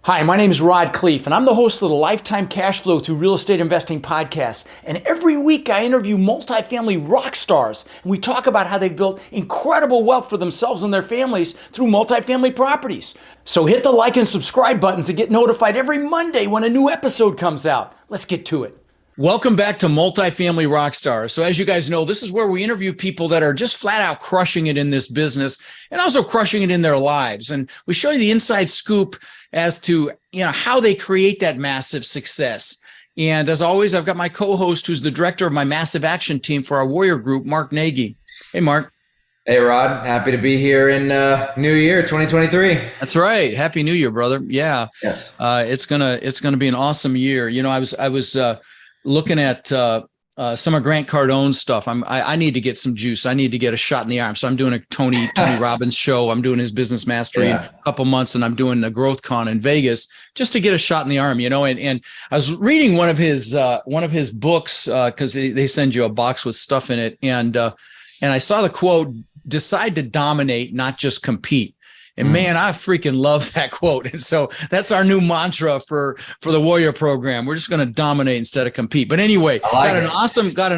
Hi, my name is Khleif, and I'm the host of the Lifetime Cash Flow Through Real Estate Investing podcast. And every week I interview multifamily rock stars, and we talk about how they've built incredible wealth for themselves and their families through multifamily properties. So hit the like and subscribe buttons to get notified every Monday when a new episode comes out. Let's get to it. Welcome back to Multifamily Rockstars. So as you guys know, this is where we interview people that are just flat out crushing it in this business and also crushing it in their lives. And we show you the inside scoop as to, how they create that massive success. And as always, I've got my co-host who's the director of my massive action team for our Warrior Group, Mark Nagy. Hey, Mark. Hey, Rod. Happy to be here in New Year 2023. That's right. Happy New Year, brother. Yeah. Yes. It's gonna be an awesome year. I was looking at some of Grant Cardone's stuff. I need to get some juice. I need to get a shot in the arm. So I'm doing a Tony Robbins show. I'm doing his business mastery in a couple months, and I'm doing the Growth Con in Vegas just to get a shot in the arm. And I was reading one of his books because they send you a box with stuff in it, and I saw the quote: "Decide to dominate, not just compete." And man, I freaking love that quote. And so that's our new mantra for the Warrior program. We're just going to dominate instead of compete. But anyway, got an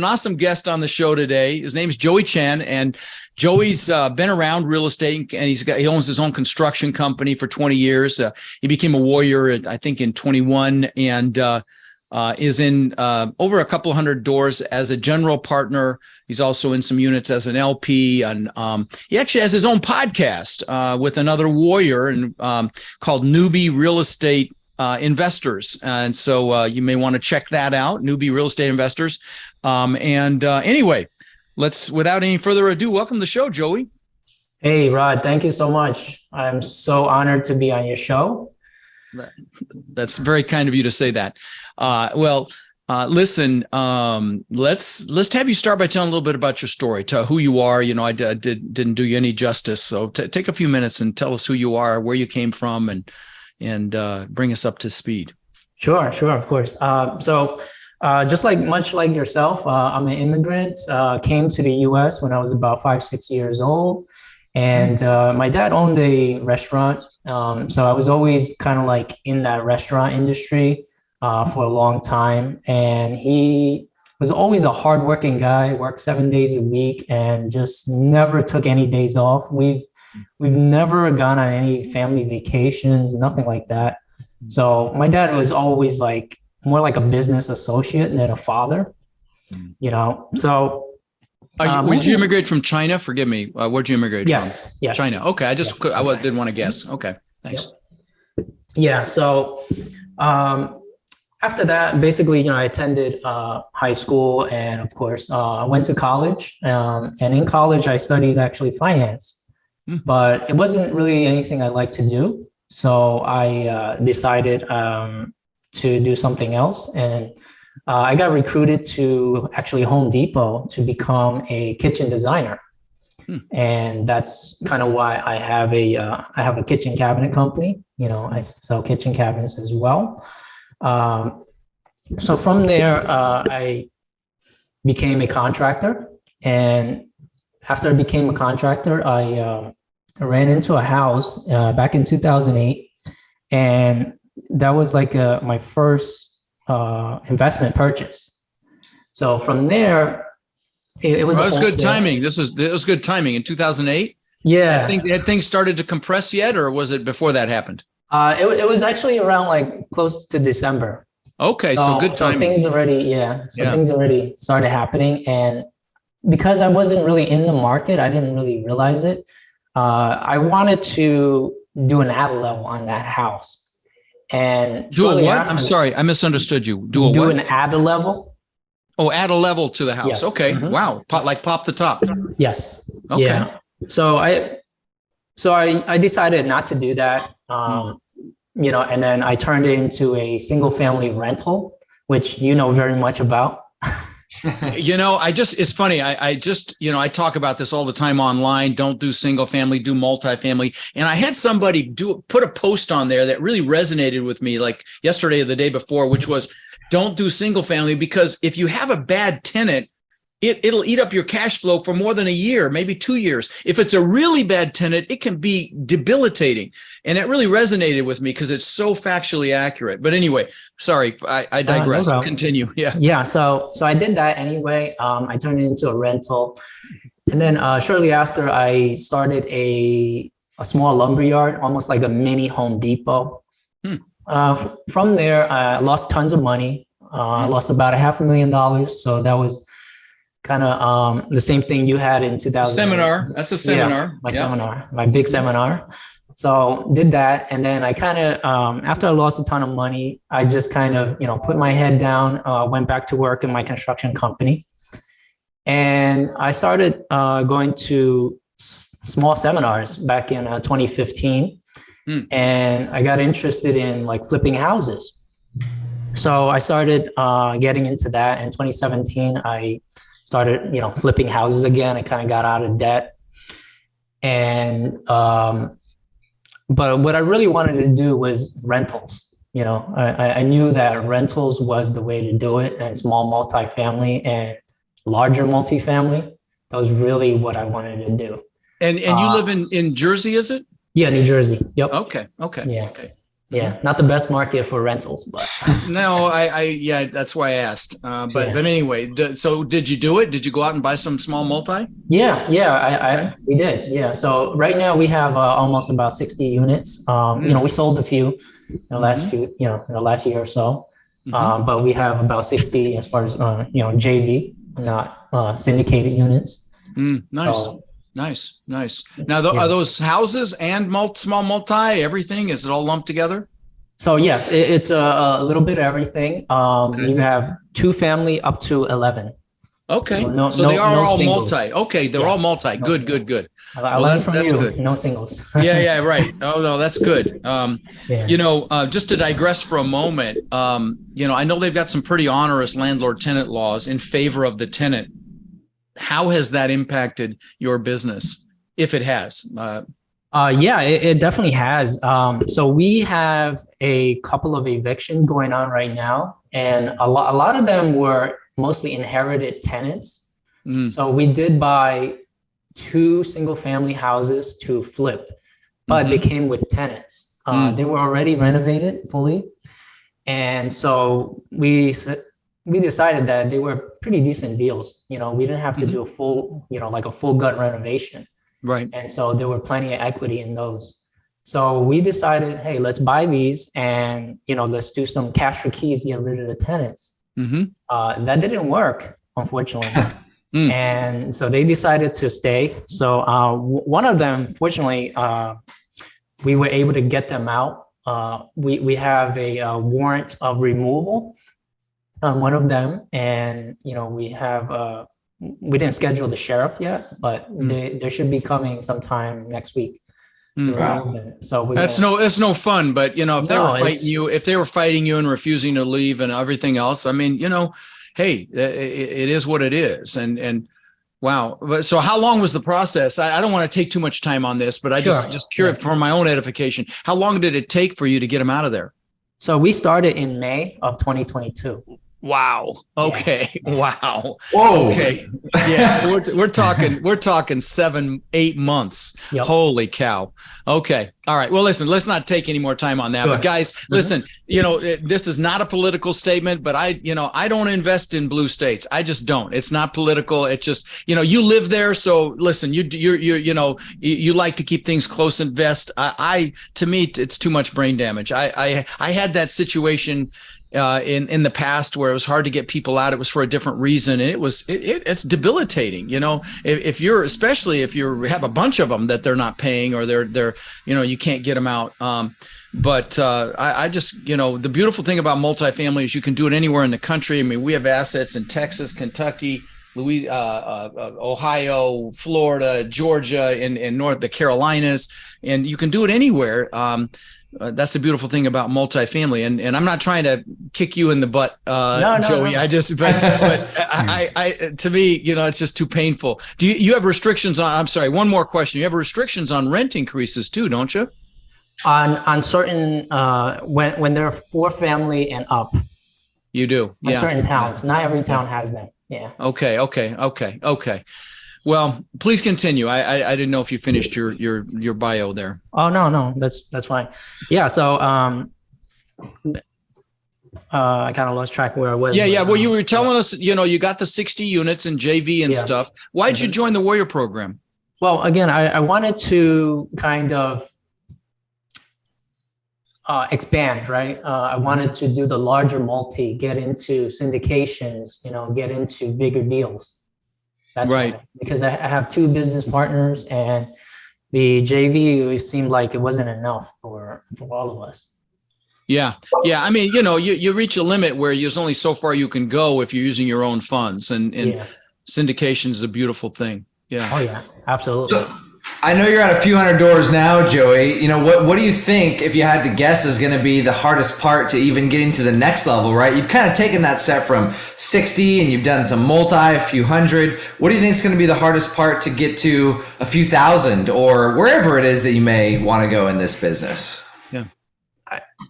awesome guest on the show today. His name's Joey Chen, and Joey's been around real estate, and he owns his own construction company for 20 years. He became a Warrior, I think, in 21, and is in over a couple hundred doors as a general partner. He's also in some units as an LP, and he actually has his own podcast with another Warrior and called Newbie Real Estate Investors. And so you may want to check that out, Newbie Real Estate Investors. Anyway, without any further ado, welcome to the show, Joey. Hey, Rod, thank you so much. I'm so honored to be on your show. That's very kind of you to say that. Listen, let's have you start by telling a little bit about your story, to who you are. I didn't do you any justice. So take a few minutes and tell us who you are, where you came from, and bring us up to speed. Sure, of course. Just much like yourself, I'm an immigrant, came to the US when I was about 5-6 years old. And my dad owned a restaurant. So I was always kind of like in that restaurant industry for a long time. And he was always a hardworking guy, worked 7 days a week and just never took any days off. We've never gone on any family vacations, nothing like that. So my dad was always more like a business associate than a father, so. Did you immigrate from China? Forgive me. Where'd you immigrate from? Yes. China. Okay. I didn't want to guess. Okay. Thanks. Yeah. So after that, basically, I attended high school, and of course, I went to college. And in college, I studied actually finance, but it wasn't really anything I liked to do. So I decided to do something else, and I got recruited to actually Home Depot to become a kitchen designer. And that's kind of why I have a kitchen cabinet company. I sell kitchen cabinets as well. So from there, I became a contractor. And after I became a contractor, I ran into a house back in 2008. And that was my first investment purchase. So from there, it was good timing. It was good timing in 2008. Yeah. Had things started to compress yet, or was it before that happened? It was actually around close to December. Okay. So good timing. Things already started happening. And because I wasn't really in the market, I didn't really realize it. I wanted to do an ad level on that house. And do a what? I'm sorry, I misunderstood you. Do an add a level. Oh, add a level to the house. Yes. Okay. Mm-hmm. Wow. Pop the top. Yes. Okay. Yeah. So I decided not to do that. And then I turned it into a single family rental, which very much about. It's funny. I talk about this all the time online. Don't do single family, do multifamily. And I had somebody put a post on there that really resonated with me yesterday or the day before, which was don't do single family, because if you have a bad tenant, it'll eat up your cash flow for more than a year, maybe 2 years. If it's a really bad tenant, it can be debilitating. And it really resonated with me because it's so factually accurate. But anyway, sorry, I digress. No Continue. Yeah. Yeah. So I did that anyway. I turned it into a rental. And then shortly after, I started a small lumber yard, almost like a mini Home Depot. From there, I lost tons of money. Lost about $500,000. So that was kind of the same thing you had in 2000. Seminar. That's a seminar. Yeah, seminar, my big seminar. So did that. And then I kind of, after I lost a ton of money, I just kind of, put my head down, went back to work in my construction company. And I started going to small seminars back in 2015. And I got interested in like flipping houses. So I started getting into that in 2017. I started, flipping houses again. I kind of got out of debt. And, but what I really wanted to do was rentals. I knew that rentals was the way to do it, and small multifamily and larger multifamily. That was really what I wanted to do. And you live in Jersey, is it? Yeah, New Jersey. Yep. Okay. Yeah. Okay. Yeah, not the best market for rentals, but no, yeah, that's why I asked. But anyway, so did you do it? Did you go out and buy some small multi? Yeah, we did. Yeah, so right now we have almost about 60 units. We sold a few in the last in the last year or so, but we have about 60 as far as JV, not syndicated units. Nice. So, Nice. Now, are those houses and small multi, everything? Is it all lumped together? So yes, it's a little bit of everything. You have 2 family up to 11. Okay. So they are all singles. Multi. Okay. They're all multi. Good. Well, that's good. No singles. Yeah. Right. Oh, no, that's good. Just to digress for a moment, I know they've got some pretty onerous landlord-tenant laws in favor of the tenant. How has that impacted your business, if it has? It definitely has. So we have a couple of evictions going on right now, and a lot of them were mostly inherited tenants. So we did buy 2 single family houses to flip, but they came with tenants. They were already renovated fully. And so we decided that they were pretty decent deals. We didn't have to do a full, like a full gut renovation. Right. And so there were plenty of equity in those. So we decided, hey, let's buy these and, let's do some cash for keys, get rid of the tenants. That didn't work, unfortunately. And so they decided to stay. So one of them, fortunately, we were able to get them out. We have a warrant of removal on one of them, and we have we didn't schedule the sheriff yet, but they should be coming sometime next week to remove them. So it's no fun, but if they were fighting you and refusing to leave and everything else, I mean, hey, it is what it is. And wow. So how long was the process? I don't want to take too much time on this, but I just curious for my own edification. How long did it take for you to get them out of there? So we started in May of 2022. Wow. Okay. Yeah. Wow. Whoa. Okay. Yeah. So we're talking 7-8 months. Yep. Holy cow. Okay. All right. Well, listen, let's not take any more time on that. Sure. But guys, listen, this is not a political statement, but I don't invest in blue states. I just don't. It's not political. It's just, you live there. So listen, you like to keep things close and vest. To me, it's too much brain damage. I had that situation in the past where it was hard to get people out. It was for a different reason, and it's debilitating. If you have a bunch of them that they're not paying, or they're you can't get them out. But I just the beautiful thing about multifamily is you can do it anywhere in the country. I mean, we have assets in Texas, Kentucky, Ohio, Florida, Georgia, in the Carolinas, and you can do it anywhere. That's the beautiful thing about multifamily, and I'm not trying to kick you in the butt, Joey. No. But to me, it's just too painful. Do you have restrictions on? I'm sorry. One more question. You have restrictions on rent increases too, don't you? On certain when they're 4 family and up. You do. In certain towns. Not every town has them. Yeah. Okay. Well, please continue. I didn't know if you finished your bio there. Oh, no, that's fine. Yeah. So, I kind of lost track where I was. Yeah. Well, you were telling us, you got the 60 units in JV and stuff. Why'd you join the Warrior program? Well, again, I wanted to kind of expand, right? I wanted to do the larger multi, get into syndications, get into bigger deals. That's right. Why. Because I have two business partners, and the JV, it seemed like it wasn't enough for all of us. Yeah. I mean, you reach a limit where there's only so far you can go if you're using your own funds, and syndication is a beautiful thing. Yeah. Oh yeah, absolutely. So, I know you're at a few hundred doors now, Joey. What do you think, if you had to guess, is going to be the hardest part to even getting to the next level, right? You've kind of taken that step from 60 and you've done some a few hundred. What do you think is going to be the hardest part to get to a few thousand or wherever it is that you may want to go in this business? Yeah.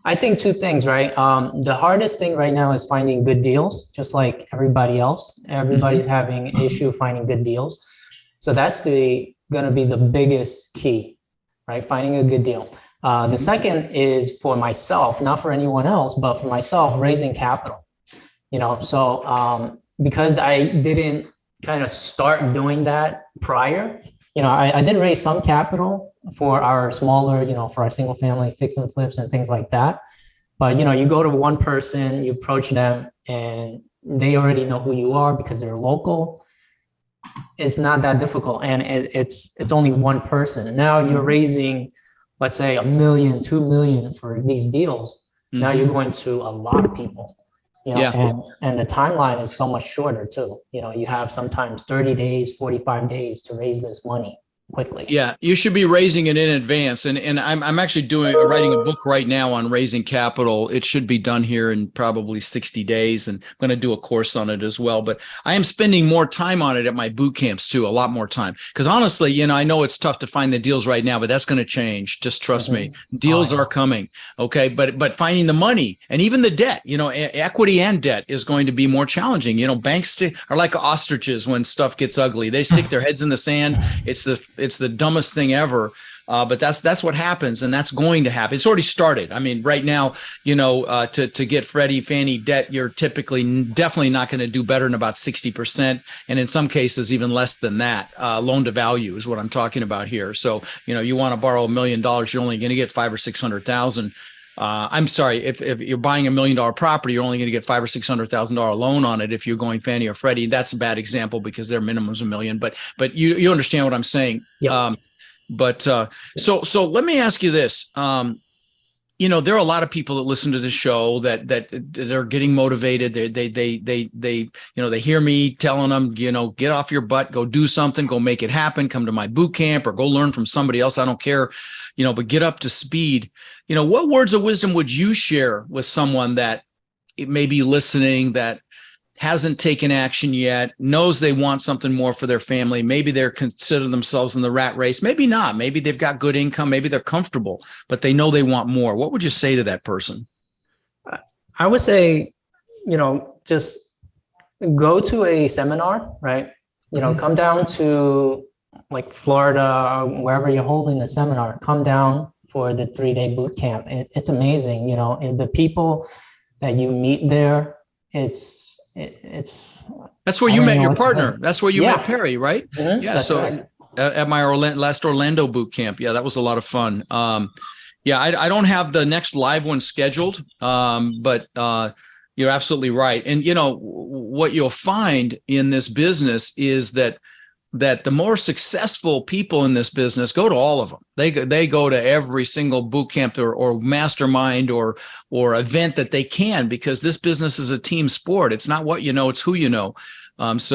I think two things, right? The hardest thing right now is finding good deals, just like everybody else. Everybody's having an issue finding good deals. So that's going to be the biggest key, right? Finding a good deal. The second is for myself, not for anyone else, but for myself, raising capital. So because I didn't kind of start doing that prior, I did raise some capital for our smaller, for our single family fix and flips and things like that. But, you go to one person, you approach them, and they already know who you are because they're local. It's not that difficult, and it's only one person. Now you're raising, let's say, $1 million, $2 million for these deals. Now you're going to a lot of people, and the timeline is so much shorter too. You have sometimes 30 days, 45 days to raise this money quickly. Yeah, you should be raising it in advance. And I'm actually writing a book right now on raising capital. It should be done here in probably 60 days. And I'm going to do a course on it as well. But I am spending more time on it at my boot camps too, a lot more time. Because honestly, I know it's tough to find the deals right now, but that's going to change. Just trust me. Deals are coming. Okay. But finding the money and even the debt, equity and debt is going to be more challenging. Banks are like ostriches when stuff gets ugly. They stick their heads in the sand. It's the dumbest thing ever. But that's what happens, and that's going to happen. It's already started. I mean, right now, to get Fannie debt, you're definitely not going to do better than about 60%, and in some cases even less than that. Loan to value is what I'm talking about here. So, you want to borrow $1 million, you're only going to get $500,000 or $600,000. I'm sorry, if you're buying $1 million property, you're only going to get $500,000 or $600,000 loan on it. If you're going Fannie or Freddie, that's a bad example because their minimum's $1 million. But you understand what I'm saying. Yep. So let me ask you this. There are a lot of people that listen to the show that are getting motivated. They hear me telling them, get off your butt, go do something, go make it happen, come to my boot camp or go learn from somebody else. I don't care, but get up to speed. What words of wisdom would you share with someone that may be listening that hasn't taken action yet, knows they want something more for their family? Maybe they're consider themselves in the rat race. Maybe not. Maybe they've got good income. Maybe they're comfortable, but they know they want more. What would you say to that person? I would say, just go to a seminar, right? Come down to like Florida or wherever you're holding the seminar, come down for the 3-day boot camp. It's amazing. And the people that you meet there, it's that's where you met your partner. That's where you met Perry, right? Mm-hmm. Yeah. So right. At my last Orlando boot camp. Yeah, that was a lot of fun. I don't have the next live one scheduled. But you're absolutely right. And what you'll find in this business is that the more successful people in this business go to all of them. They go to every single boot camp or mastermind or event that they can, because this business is a team sport. It's not what you know, it's who you know. But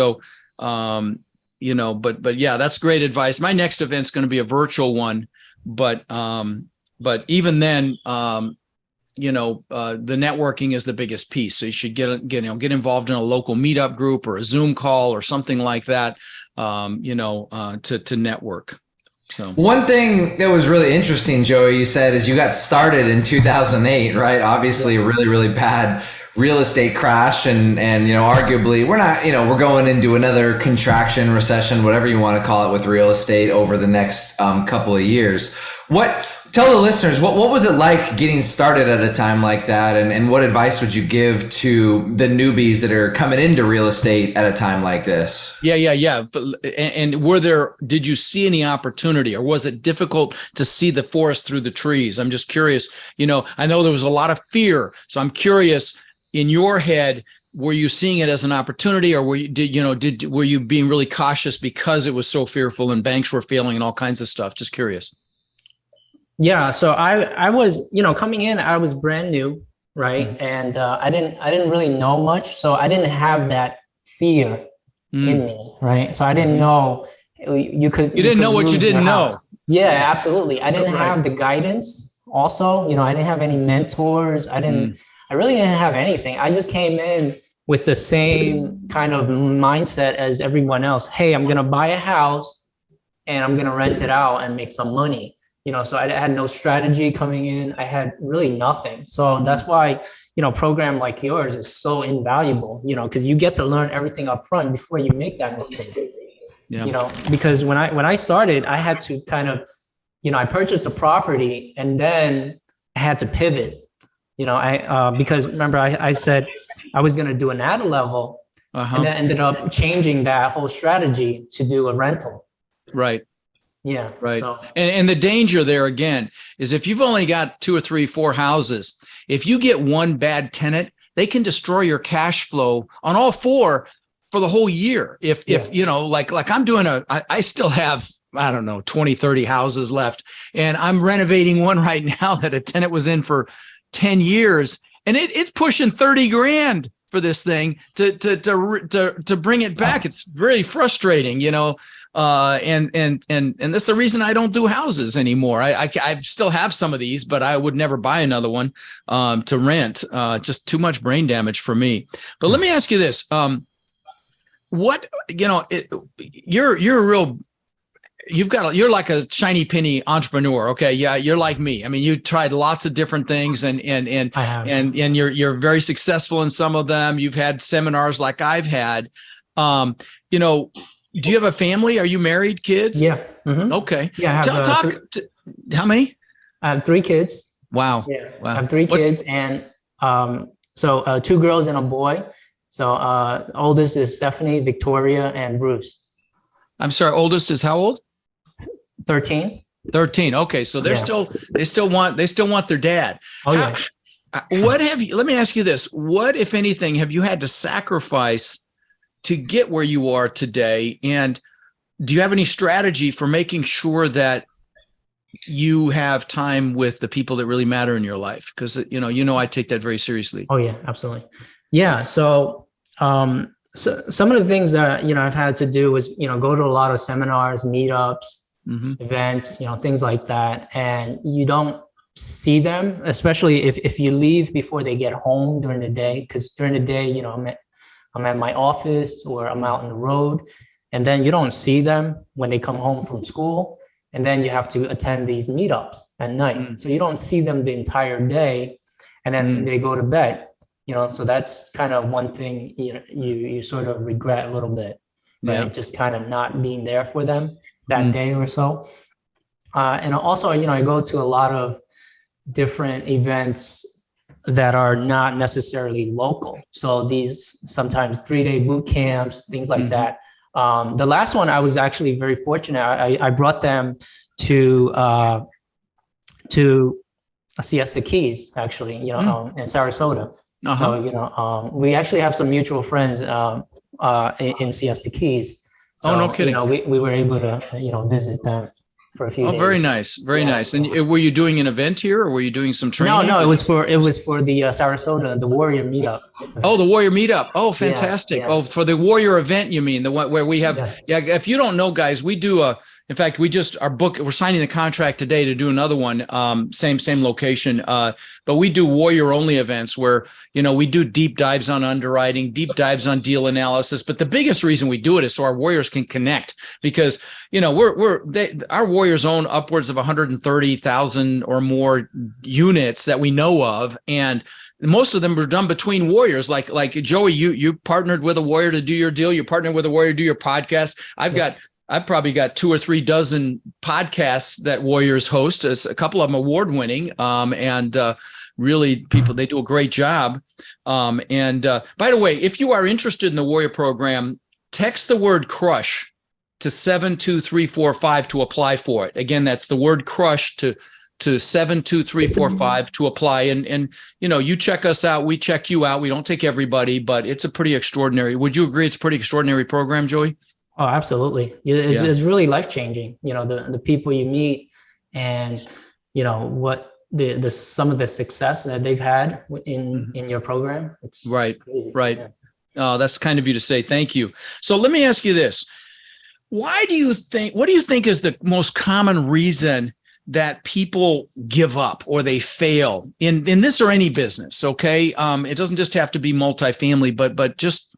yeah, that's great advice. My next event's going to be a virtual one, but even then, the networking is the biggest piece. So you should get involved in a local meetup group or a Zoom call or something like that. To network. So one thing that was really interesting, Joey, you said is you got started in 2008, right? Obviously a really, really bad real estate crash and, you know, arguably we're not, you know, we're going into another contraction, recession, whatever you want to call it with real estate over the next couple of years. Tell the listeners, what was it like getting started at a time like that? And what advice would you give to the newbies that are coming into real estate at a time like this? Yeah. But, and did you see any opportunity, or was it difficult to see the forest through the trees? I'm just curious. You know, I know there was a lot of fear. So I'm curious, in your head, were you seeing it as an opportunity, or were you being really cautious because it was so fearful and banks were failing and all kinds of stuff? Just curious. Yeah, so I was, you know, coming in, I was brand new, right? Mm-hmm. And I didn't really know much, so I didn't have that fear in me, right? So I didn't know you didn't know what you didn't know. Yeah, absolutely. I didn't have the guidance. Also, you know, I didn't have any mentors. I really didn't have anything. I just came in with the same kind of mindset as everyone else. Hey, I'm gonna buy a house and I'm gonna rent it out and make some money. You know, so I had no strategy coming in. I had really nothing. So that's why, you know, program like yours is so invaluable, you know, because you get to learn everything up front before you make that mistake. Yeah. You know, because when I started, I had to kind of, you know, I purchased a property and then I had to pivot, you know, because remember I said I was going to do an ad level and then ended up changing that whole strategy to do a rental. Right. Yeah. Right. So. And the danger there again is if you've only got 2 or 3, 4 houses, if you get one bad tenant, they can destroy your cash flow on all 4 for the whole year. If you know, like I'm doing I still have, I don't know, 20, 30 houses left, and I'm renovating one right now that a tenant was in for 10 years, and it's pushing 30 grand for this thing to bring it back. It's very frustrating, you know. And that's the reason I don't do houses anymore. I still have some of these, but I would never buy another one to rent. Just too much brain damage for me. But let me ask you this: what, you know, you're like a shiny penny entrepreneur. Okay, yeah, you're like me. I mean, you tried lots of different things, and you're very successful in some of them. You've had seminars like I've had. You know. Do you have a family? Are you married? Kids? Yeah. Mm-hmm. Okay. Yeah. How many? I have 3 kids. Wow. Yeah. Wow. I have 3 kids, and so 2 girls and a boy. So oldest is Stephanie, Victoria, and Bruce. I'm sorry. Oldest is how old? 13. 13. Okay. So they still want their dad. Oh yeah. Let me ask you this. What, if anything, have you had to sacrifice to get where you are today? And do you have any strategy for making sure that you have time with the people that really matter in your life? Because, you know, I take that very seriously. Oh yeah, absolutely. Yeah. So some of the things that, you know, I've had to do is, you know, go to a lot of seminars, meetups, events, you know, things like that. And you don't see them, especially if you leave before they get home during the day, because during the day, you know, I'm at my office or I'm out on the road, and then you don't see them when they come home from school. And then you have to attend these meetups at night. So you don't see them the entire day, and then they go to bed, you know, so that's kind of one thing, you know, you sort of regret a little bit, right? Yeah. Just kind of not being there for them that day or so. And also, you know, I go to a lot of different events that are not necessarily local. So these sometimes 3-day boot camps, things like that. The last one, I was actually very fortunate. I brought them to Siesta Keys, actually, you know, in Sarasota. So, you know, we actually have some mutual friends in Siesta Keys. So, oh, no kidding. You know, we were able to, you know, visit them for a few days. Very nice. Very nice. And were you doing an event here, or were you doing some training? No, it was for the Sarasota, the Warrior Meetup. Oh, the Warrior Meetup. Oh, fantastic. Yeah. Oh, for the Warrior event, you mean the one where we have, if you don't know, guys, we do In fact, we're signing the contract today to do another one, same location. But we do warrior only events where, we do deep dives on underwriting, deep dives on deal analysis. But the biggest reason we do it is so our warriors can connect, because, our warriors own upwards of 130,000 or more units that we know of. And most of them were done between warriors. Like Joey, you partnered with a warrior to do your deal. You partnered with a warrior to do your podcast. I've probably got 2 or 3 dozen podcasts that warriors host. A couple of them award winning, and really people, they do a great job. And by the way, if you are interested in the warrior program, text the word crush to 72345 to apply for it. Again, that's the word crush to 72345 to apply. And you check us out, we check you out. We don't take everybody, but it's a pretty extraordinary. Would you agree it's a pretty extraordinary program, Joey? Oh, absolutely. It's really life-changing. The people you meet, and what the some of the success that they've had in your program. It's right. Crazy. Right. Yeah. Oh, that's kind of you to say. Thank you. So let me ask you this. What do you think is the most common reason that people give up or they fail in this or any business? Okay. It doesn't just have to be multifamily, but just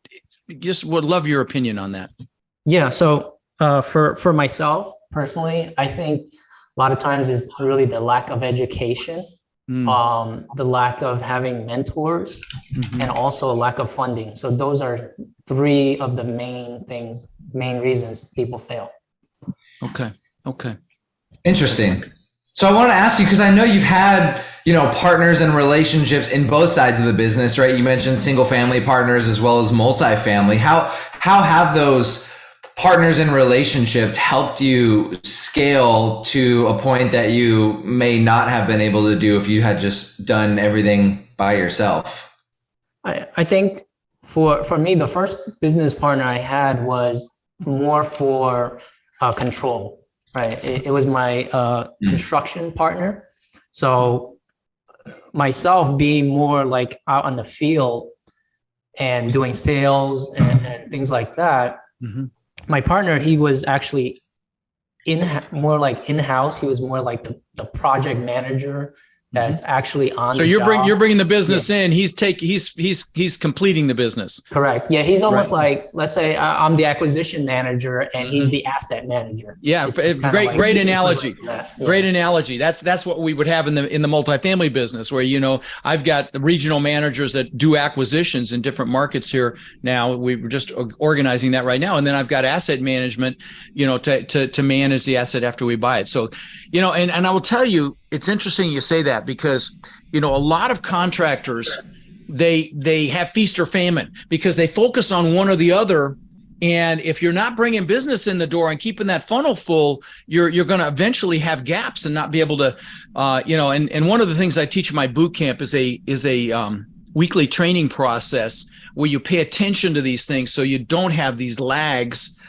would love your opinion on that. Yeah. So for myself personally, I think a lot of times is really the lack of education, the lack of having mentors, and also a lack of funding. So those are 3 of the main reasons people fail. Okay. Interesting. So I want to ask you, because I know you've had, partners and relationships in both sides of the business, right? You mentioned single family partners as well as multifamily. How have those partners and relationships helped you scale to a point that you may not have been able to do if you had just done everything by yourself? I think for me, the first business partner I had was more for control, right? It was my construction partner. So myself being more like out on the field and doing sales and things like that. My partner, he was actually more like in-house. He was more like the project manager that's actually on. So you're bringing the business in. He's completing the business. Correct. Yeah, he's almost like, let's say I'm the acquisition manager and he's the asset manager. Yeah, great analogy. Yeah. Great analogy. That's what we would have in the multifamily business, where I've got regional managers that do acquisitions in different markets here. Now we're just organizing that right now, and then I've got asset management, to manage the asset after we buy it. So, and I will tell you, it's interesting you say that, because, a lot of contractors, they have feast or famine because they focus on one or the other. And if you're not bringing business in the door and keeping that funnel full, you're going to eventually have gaps and not be able to, and one of the things I teach in my boot camp is a weekly training process where you pay attention to these things so you don't have these lags.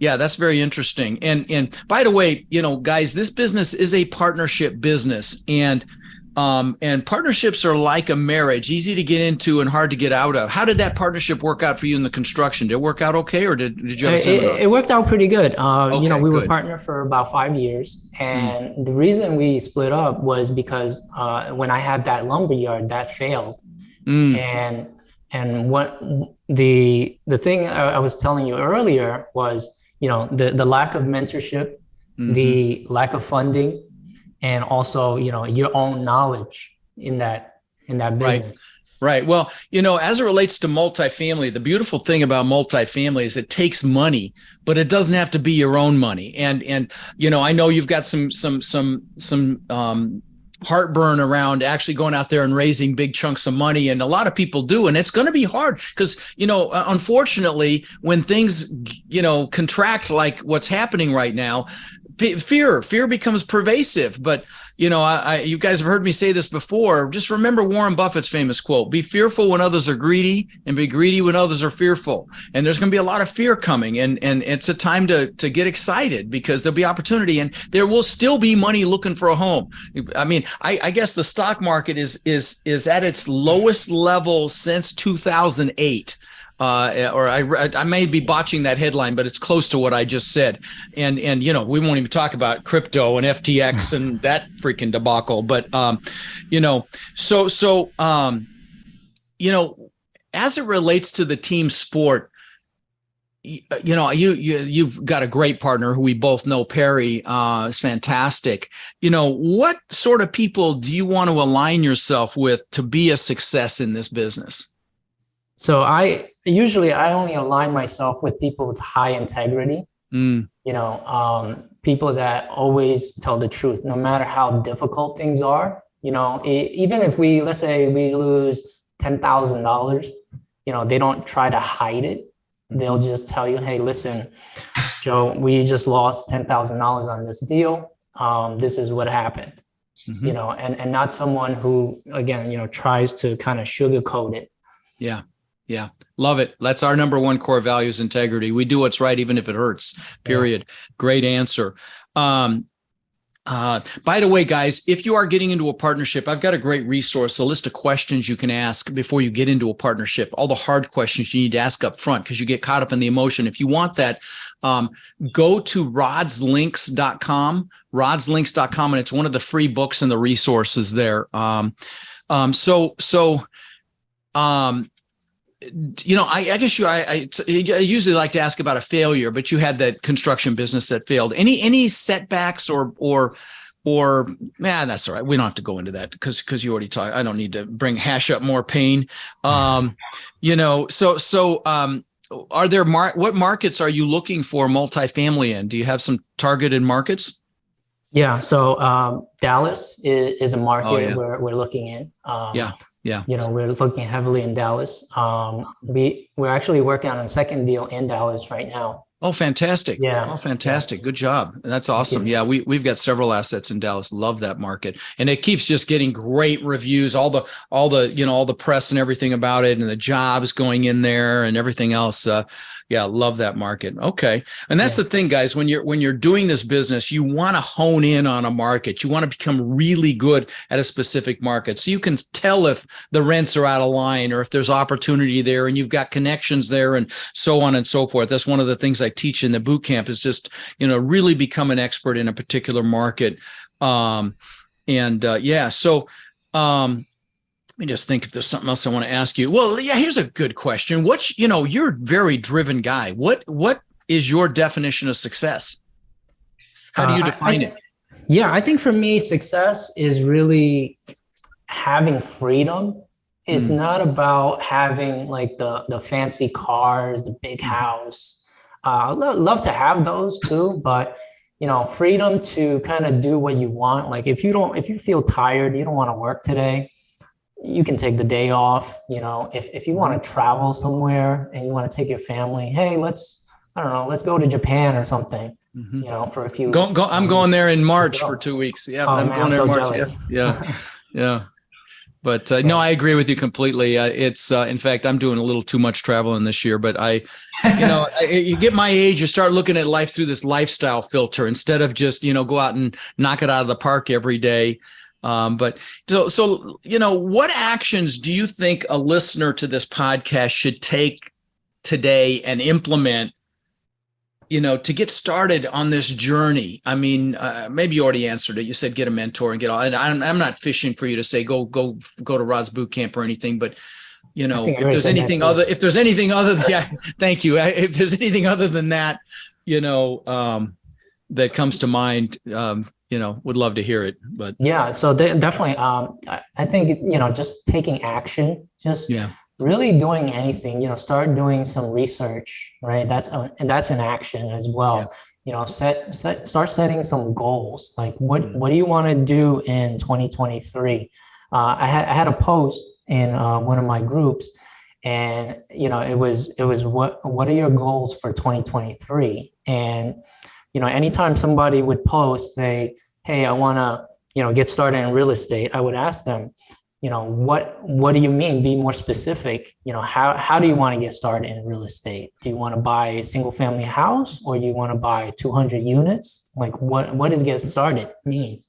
Yeah, that's very interesting. And by the way, guys, this business is a partnership business, and partnerships are like a marriage, easy to get into and hard to get out of. How did that partnership work out for you in the construction? Did it work out okay, or did you have a seminar? It worked out pretty good. We good. were partnered for about 5 years, and the reason we split up was because when I had that lumber yard, that failed, and what the thing I was telling you earlier was, the lack of mentorship, the lack of funding, and also, your own knowledge in that business. Right. Well, as it relates to multifamily, the beautiful thing about multifamily is it takes money, but it doesn't have to be your own money. And I know you've got some heartburn around actually going out there and raising big chunks of money, and a lot of people do, and it's going to be hard because unfortunately, when things contract like what's happening right now, fear becomes pervasive. But you guys have heard me say this before. Just remember Warren Buffett's famous quote: "Be fearful when others are greedy, and be greedy when others are fearful." And there's going to be a lot of fear coming, and it's a time to get excited, because there'll be opportunity, and there will still be money looking for a home. I mean, I guess the stock market is at its lowest level since 2008. or I may be botching that headline, but it's close to what I just said. And we won't even talk about crypto and FTX and that freaking debacle. But as it relates to the team sport, you've got a great partner who we both know, Perry, is fantastic. What sort of people do you want to align yourself with to be a success in this business? So I only align myself with people with high integrity, people that always tell the truth, no matter how difficult things are. Even if let's say we lose $10,000, they don't try to hide it. They'll just tell you, hey, listen, Joe, we just lost $10,000 on this deal. This is what happened, and not someone who, again, tries to kind of sugarcoat it. Yeah. Yeah. Love it. That's our number one core value is integrity. We do what's right, even if it hurts, period. Yeah. Great answer. By the way, guys, if you are getting into a partnership, I've got a great resource, a list of questions you can ask before you get into a partnership, all the hard questions you need to ask up front because you get caught up in the emotion. If you want that, go to rodslinks.com, and it's one of the free books and the resources there. I guess I usually like to ask about a failure, but you had that construction business that failed. Any setbacks or that's all right. We don't have to go into that because you already talked. I don't need to hash up more pain. Are there what markets are you looking for multifamily in? Do you have some targeted markets? Yeah. So Dallas is a market where we're looking in. Yeah. We're looking heavily in Dallas. We're actually working on a second deal in Dallas right now. Oh, fantastic. Yeah. Oh, fantastic. Good job. That's awesome. Yeah. We've got several assets in Dallas. Love that market. And it keeps just getting great reviews, all the press and everything about it and the jobs going in there and everything else. Love that market. Okay. And that's the thing, guys, when you're doing this business, you want to hone in on a market. You want to become really good at a specific market. So you can tell if the rents are out of line or if there's opportunity there and you've got connections there and so on and so forth. That's one of the things I teach in the boot camp is just, really become an expert in a particular market. Let me just think if there's something else I want to ask you. Well, yeah, here's a good question. You're a very driven guy. What is your definition of success? How do you define it? Yeah, I think for me, success is really having freedom. It's not about having like the fancy cars, the big house. I love to have those too, but freedom to kind of do what you want. Like if you feel tired, you don't want to work today, you can take the day off. If you want to travel somewhere and you want to take your family, hey, let's go to Japan or something, for a few. I'm going there in March for 2 weeks. Yeah. I'm going there in March. Jealous. Yeah. But no, I agree with you completely. It's in fact, I'm doing a little too much traveling this year, but you get my age, you start looking at life through this lifestyle filter instead of just, go out and knock it out of the park every day. But what actions do you think a listener to this podcast should take today and implement, to get started on this journey? I mean, maybe you already answered it. You said get a mentor and get all. And I'm not fishing for you to say go to Rod's boot camp or anything, but if there's anything other, thank you. If there's anything other than that, that comes to mind, would love to hear it. But yeah, so definitely, I think just taking action, really doing anything, start doing some research, right? That's an action as well. Yeah. Start setting some goals. Like what do you want to do in 2023? I had a post in one of my groups, and it was what are your goals for 2023? And anytime somebody would post, say, hey, I want to get started in real estate, I would ask them, what do you mean? Be more specific. How do you want to get started in real estate? Do you want to buy a single family house, or do you want to buy 200 units? Like what does get started mean?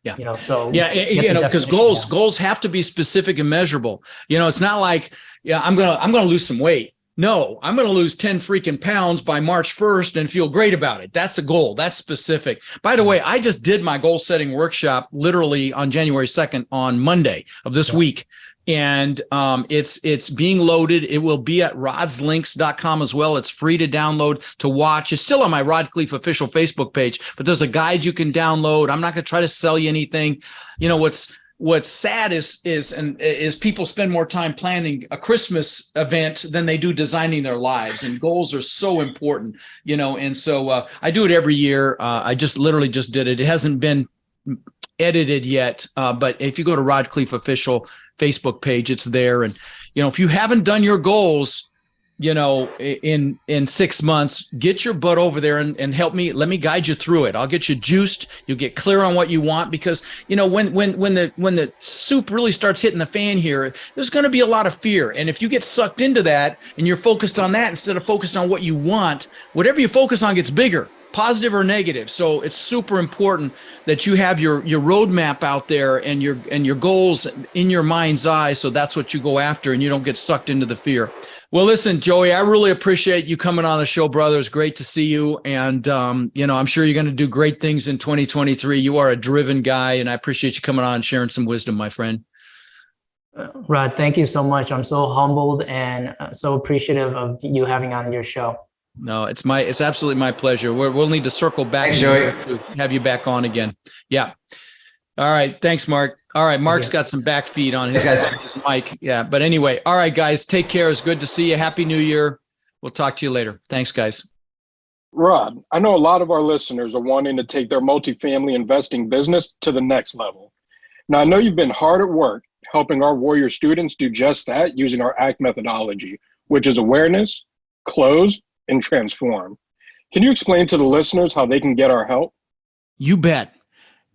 Yeah. Because goals have to be specific and measurable. It's not like, I'm going to lose some weight. No, I'm going to lose 10 freaking pounds by March 1st and feel great about it. That's a goal. That's specific. By the way, I just did my goal setting workshop literally on January 2nd on Monday of this week. And it's being loaded. It will be at rodslinks.com as well. It's free to download, to watch. It's still on my Rod Khleif official Facebook page, but there's a guide you can download. I'm not going to try to sell you anything. You know, what's sad is people spend more time planning a Christmas event than they do designing their lives, and goals are so important, you know. And so I do it every year. I just literally just did it. It hasn't been edited yet, but if you go to Rod Khleif official Facebook page, it's there. And you know, if you haven't done your goals, you know, in 6 months, get your butt over there and help me. Let me guide you through it. I'll get you juiced. You'll get clear on what you want, because you know, when the soup really starts hitting the fan here, there's going to be a lot of fear. And if you get sucked into that and you're focused on that instead of focused on what you want, whatever you focus on gets bigger, positive or negative. So it's super important that you have your roadmap out there and your goals in your mind's eye. So that's what you go after, and you don't get sucked into the fear. Well, listen, Joey, I really appreciate you coming on the show, brother. It's great to see you. And, you know, I'm sure you're going to do great things in 2023. You are a driven guy, and I appreciate you coming on and sharing some wisdom, my friend. Rod, thank you so much. I'm so humbled and so appreciative of you having on your show. No, it's absolutely my pleasure. We'll need to circle back to have you back on again. Yeah. All right. Thanks, Mark. All right. Mark's got some back feed on his mic. Yeah. But anyway, all right, guys, take care. It's good to see you. Happy New Year. We'll talk to you later. Thanks, guys. Rod, I know a lot of our listeners are wanting to take their multifamily investing business to the next level. Now, I know you've been hard at work helping our Warrior students do just that using our ACT methodology, which is awareness, close, and transform. Can you explain to the listeners how they can get our help? You bet.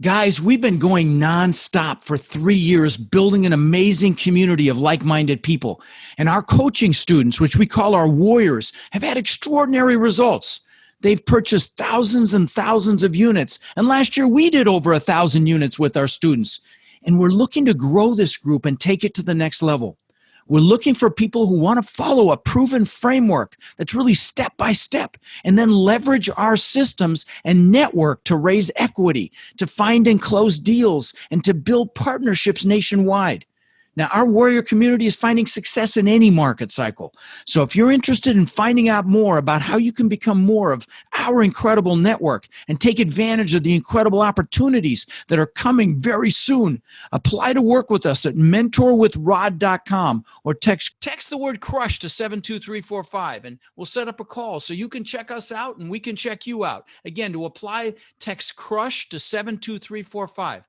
Guys, we've been going nonstop for 3 years, building an amazing community of like-minded people. And our coaching students, which we call our Warriors, have had extraordinary results. They've purchased thousands and thousands of units. And last year, we did over 1,000 units with our students. And we're looking to grow this group and take it to the next level. We're looking for people who want to follow a proven framework that's really step by step, and then leverage our systems and network to raise equity, to find and close deals, and to build partnerships nationwide. Now, our Warrior community is finding success in any market cycle. So if you're interested in finding out more about how you can become more of our incredible network and take advantage of the incredible opportunities that are coming very soon, apply to work with us at mentorwithrod.com or text the word crush to 72345, and we'll set up a call so you can check us out and we can check you out. Again, to apply, text crush to 72345.